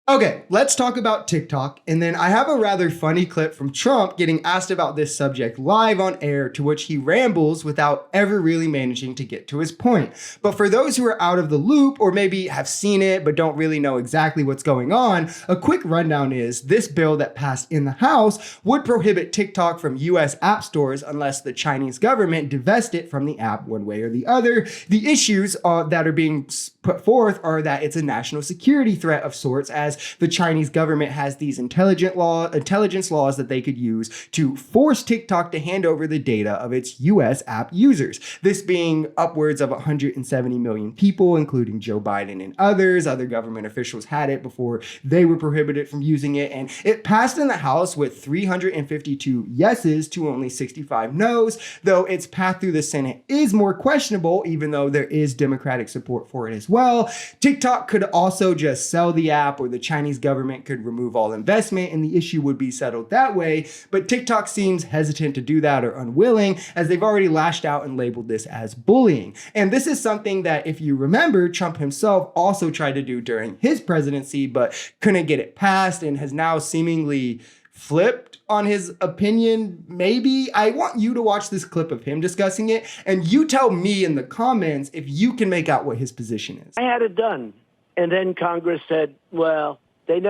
Okay, let's talk about TikTok. And then I have a rather funny clip from Trump getting asked about this subject live on air, to which he rambles without ever really managing to get to his point. But for those who are out of the loop or maybe have seen it but don't really know exactly what's going on, a quick rundown is this bill that passed in the House would prohibit TikTok from US app stores unless the Chinese government divest it from the app one way or the other. The issues that are being put forth are that it's a national security threat of sorts, as the Chinese government has these intelligence laws that they could use to force TikTok to hand over the data of its US app users. This being upwards of 170 million people, including Joe Biden and others. Other government officials had it before they were prohibited from using it. And it passed in the House with 352 yeses to only 65 noes, though its path through the Senate is more questionable, even though there is Democratic support for it as well. TikTok could also just sell the app, or the Chinese government could remove all investment and the issue would be settled that way. But TikTok seems hesitant to do that, or unwilling, as they've already lashed out and labeled this as bullying. And this is something that, if you remember, Trump himself also tried to do during his presidency, but couldn't get it passed, and has now seemingly flipped on his opinion. Maybe I want you to watch this clip of him discussing it, and you tell me in the comments if you can make out what his position is. I had it done. And then Congress said, well, they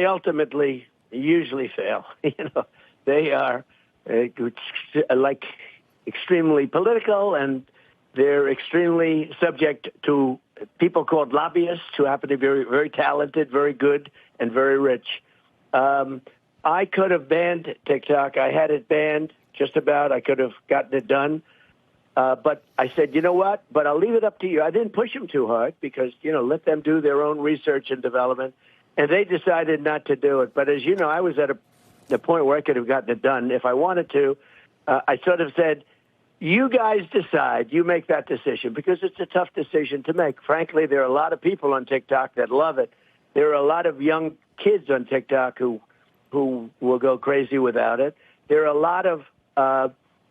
ultimately usually fail. They are like extremely political, and they're extremely subject to people called lobbyists who happen to be very, very talented, very good, and very rich. I could have banned TikTok. I had it banned just about. I could have gotten it done. But I said, you know what? But I'll leave it up to you. I didn't push them too hard because, let them do their own research and development. And they decided not to do it. But as you know, I was at the point where I could have gotten it done if I wanted to. I sort of said, you guys decide. You make that decision, because it's a tough decision to make. Frankly, there are a lot of people on TikTok that love it. There are a lot of young kids on TikTok who will go crazy without it. There are a lot of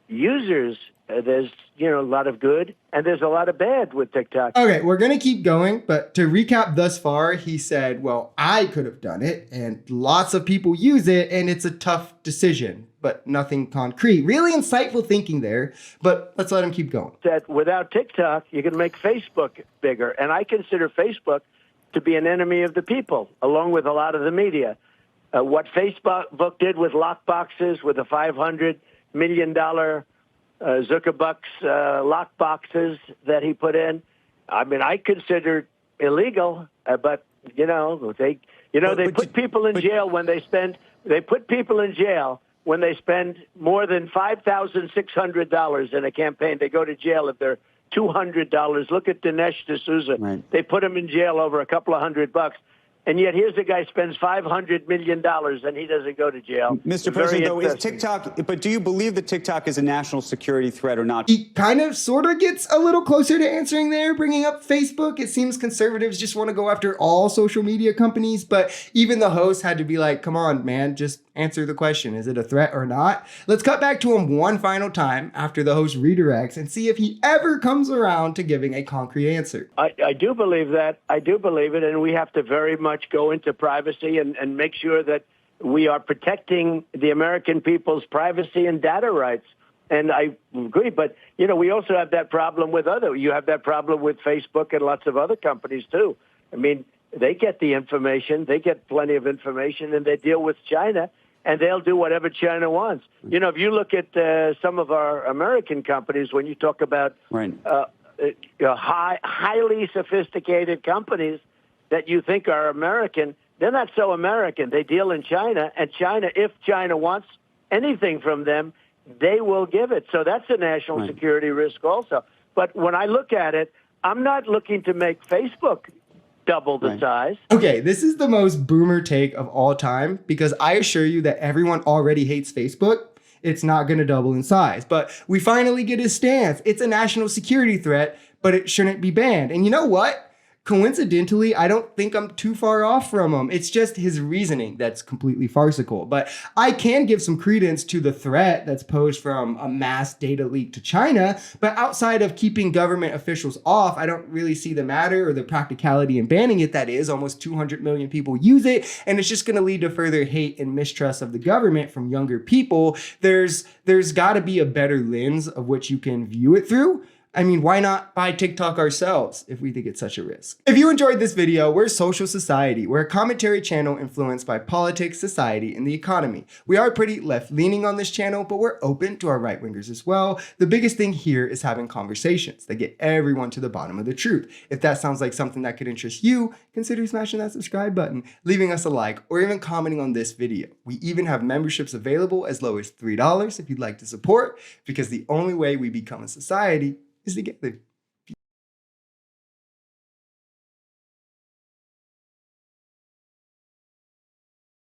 users. There's, a lot of good, and there's a lot of bad with TikTok. Okay, we're going to keep going, but to recap thus far, he said, well, I could have done it, and lots of people use it, and it's a tough decision, but nothing concrete. Really insightful thinking there, but let's let him keep going. That without TikTok, you can make Facebook bigger, and I consider Facebook to be an enemy of the people, along with a lot of the media. What Facebook did with lock boxes, with the $500 million Zuckerbucks lock boxes that he put in, I consider illegal. But they put people in jail when they spend. They put people in jail when they spend more than $5,600 in a campaign. They go to jail if they're $200. Look at Dinesh D'Souza. Right. They put him in jail over a couple of $100. And yet here's a guy spends $500 million and he doesn't go to jail. Mr. President, though, is TikTok, but do you believe that TikTok is a national security threat or not? He kind of sort of gets a little closer to answering there, bringing up Facebook. It seems conservatives just want to go after all social media companies, but even the host had to be like, come on, man, just answer the question. Is it a threat or not? Let's cut back to him one final time after the host redirects and see if he ever comes around to giving a concrete answer. I do believe that. I do believe it. And we have to very much go into privacy and make sure that we are protecting the American people's privacy and data rights. And I agree. But, we also have that problem with you have that problem with Facebook and lots of other companies, too. They get the information. They get plenty of information, and they deal with China. And they'll do whatever China wants. If you look at some of our American companies, when you talk about highly sophisticated companies that you think are American, they're not so American. They deal in China, and China, if China wants anything from them, they will give it. So that's a national security risk also. But when I look at it, I'm not looking to make Facebook double the size. Okay, this is the most boomer take of all time, because I assure you that everyone already hates Facebook. It's not going to double in size. But we finally get his stance. It's a national security threat, but it shouldn't be banned. And you know what? coincidentally, I don't think I'm too far off from him. It's just his reasoning that's completely farcical. But I can give some credence to the threat that's posed from a mass data leak to China. But outside of keeping government officials off, I don't really see the matter or the practicality in banning it. That is, almost 200 million people use it, and it's just going to lead to further hate and mistrust of the government from younger people. There's got to be a better lens of which you can view it through. I mean, why not buy TikTok ourselves if we think it's such a risk? If you enjoyed this video, we're Social Society. We're a commentary channel influenced by politics, society, and the economy. We are pretty left-leaning on this channel, but we're open to our right-wingers as well. The biggest thing here is having conversations that get everyone to the bottom of the truth. If that sounds like something that could interest you, consider smashing that subscribe button, leaving us a like, or even commenting on this video. We even have memberships available as low as $3 if you'd like to support, because the only way we become a society is together.